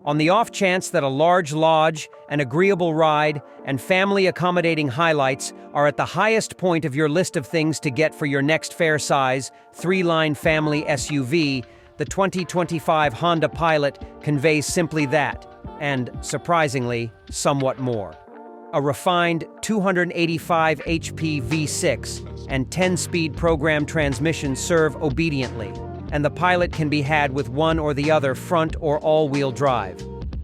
On the off chance that a large lodge, an agreeable ride, and family-accommodating highlights are at the highest point of your list of things to get for your next fair-size, three-line family SUV, the 2025 Honda Pilot conveys simply that, and, surprisingly, somewhat more. A refined 285 HP V6 and 10-speed program transmission serve obediently, and the Pilot can be had with one or the other front or all-wheel drive.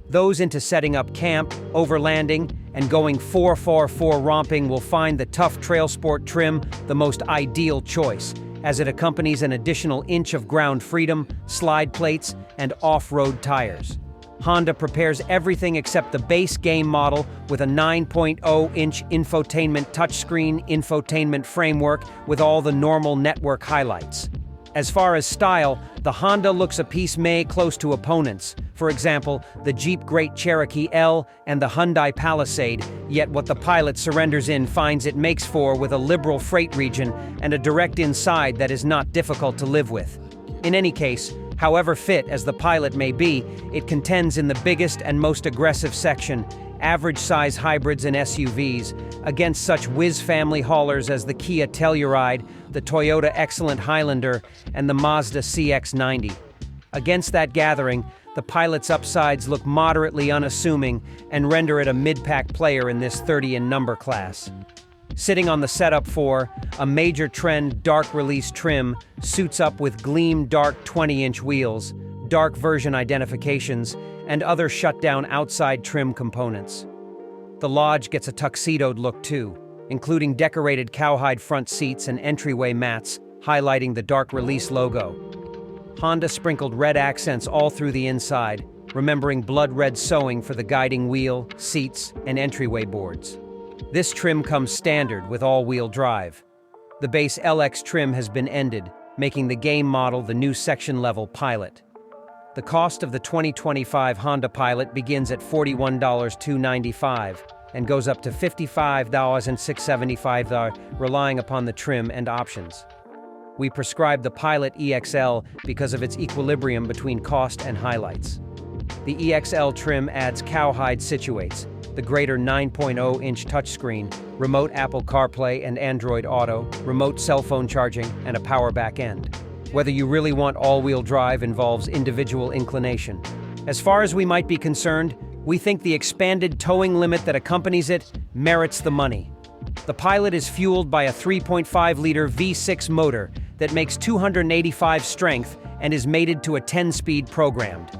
Those into setting up camp, overlanding, and going 4x4 romping will find the tough Trail Sport trim the most ideal choice, as it accompanies an additional inch of ground freedom, slide plates, and off-road tires. Honda prepares everything except the base game model with a 9.0-inch infotainment touchscreen infotainment framework with all the normal network highlights. As far as style, the Honda looks a piece close to opponents, for example, the Jeep Great Cherokee L and the Hyundai Palisade, yet what the Pilot surrenders in finds it makes for with a liberal freight region and a direct inside that is not difficult to live with. In any case, however fit as the Pilot may be, it contends in the biggest and most aggressive section, average-size hybrids and SUVs, against such whiz family haulers as the Kia Telluride, the Toyota Excellent Highlander, and the Mazda CX-90. Against that gathering, the Pilot's upsides look moderately unassuming and render it a mid-pack player in this 30 and number class. Sitting on the setup for a major trend dark release trim suits up with gleam dark 20-inch wheels, dark version identifications, and other shutdown outside trim components. The Lodge gets a tuxedoed look too, including decorated cowhide front seats and entryway mats highlighting the dark release logo. Honda sprinkled red accents all through the inside, remembering blood red sewing for the guiding wheel, seats, and entryway boards. This trim comes standard with all-wheel drive. The base LX trim has been ended, making the game model the new section-level Pilot. The cost of the 2025 Honda Pilot begins at $41,295 and goes up to $55,675, relying upon the trim and options. We prescribe the Pilot EXL because of its equilibrium between cost and highlights. The EXL trim adds cowhide situates, the greater 9.0-inch touchscreen, remote Apple CarPlay and Android Auto, remote cell phone charging, and a power back end. Whether you really want all-wheel drive involves individual inclination. As far as we might be concerned, we think the expanded towing limit that accompanies it merits the money. The Pilot is fueled by a 3.5-liter V6 motor that makes 285 strength and is mated to a 10-speed programmed.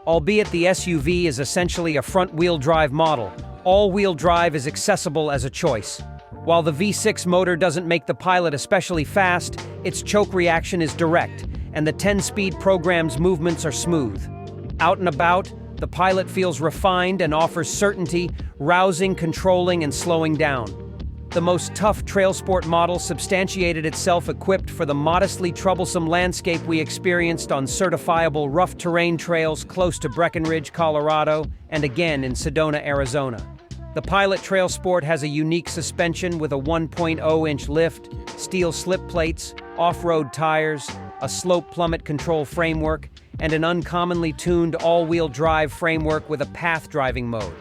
Albeit the SUV is essentially a front-wheel drive model, all-wheel drive is accessible as a choice. While the V6 motor doesn't make the Pilot especially fast, its choke reaction is direct, and the 10-speed program's movements are smooth. Out and about, the Pilot feels refined and offers certainty, rousing, controlling, and slowing down. The most tough Trail Sport model substantiated itself equipped for the modestly troublesome landscape we experienced on certifiable rough terrain trails close to Breckenridge, Colorado, and again in Sedona, Arizona. The Pilot Trail Sport has a unique suspension with a 1.0-inch lift, steel slip plates, off-road tires, a slope plummet control framework, and an uncommonly tuned all-wheel drive framework with a path driving mode.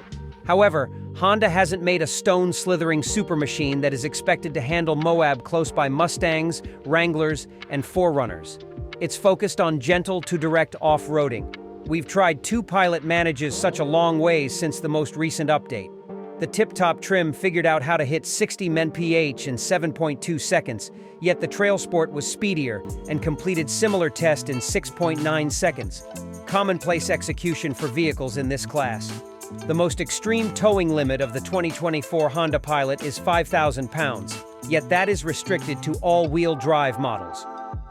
However, Honda hasn't made a stone-slithering supermachine that is expected to handle Moab close by Mustangs, Wranglers, and 4Runners. It's focused on gentle to direct off-roading. We've tried two Pilot manages such a long ways since the most recent update. The tip-top trim figured out how to hit 60 mph in 7.2 seconds, yet the Trail Sport was speedier and completed similar test in 6.9 seconds. Commonplace execution for vehicles in this class. The most extreme towing limit of the 2024 Honda Pilot is 5,000 pounds, yet that is restricted to all-wheel drive models.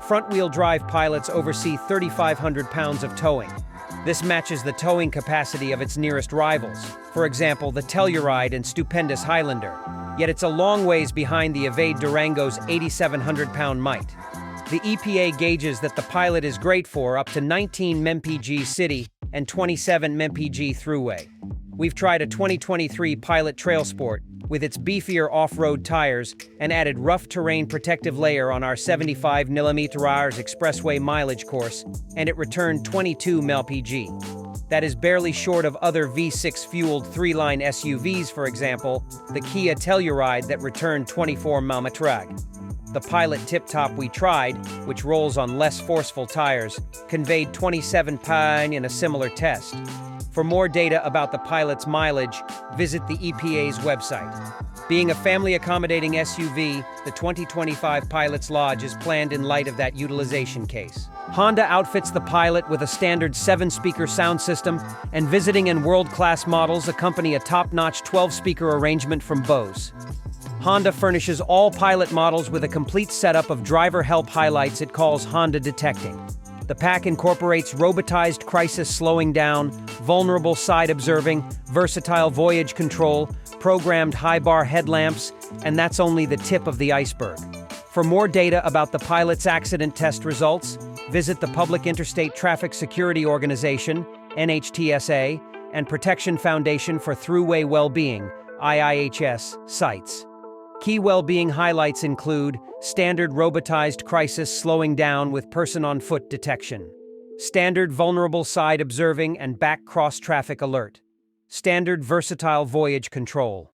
Front-wheel drive Pilots oversee 3,500 pounds of towing. This matches the towing capacity of its nearest rivals, for example, the Telluride and stupendous Highlander, yet it's a long ways behind the Evade Durango's 8,700-pound might. The EPA gauges that the Pilot is great for up to 19 mpg city and 27 mpg throughway. We've tried a 2023 Pilot Trail Sport with its beefier off-road tires and added rough terrain protective layer on our 75 mm expressway mileage course, and it returned 22 mpg. That is barely short of other V6-fueled three-line SUVs, for example, the Kia Telluride that returned 24 mph. The Pilot Tip-Top we tried, which rolls on less forceful tires, conveyed 27 mph in a similar test. For more data about the Pilot's mileage, visit the EPA's website. Being a family-accommodating SUV, the 2025 Pilot's Lodge is planned in light of that utilization case. Honda outfits the Pilot with a standard 7-speaker sound system, and visiting and world-class models accompany a top-notch 12-speaker arrangement from Bose. Honda furnishes all Pilot models with a complete setup of driver help highlights it calls Honda Detecting. The pack incorporates robotized crisis slowing down, vulnerable side observing, versatile voyage control, programmed high-bar headlamps, and that's only the tip of the iceberg. For more data about the Pilot's accident test results, visit the Public Interstate Traffic Security Organization, NHTSA, and Protection Foundation for Thruway Wellbeing, IIHS, sites. Key well-being highlights include standard robotized crisis slowing down with person-on-foot detection, standard vulnerable side observing and back cross-traffic alert, standard versatile voyage control,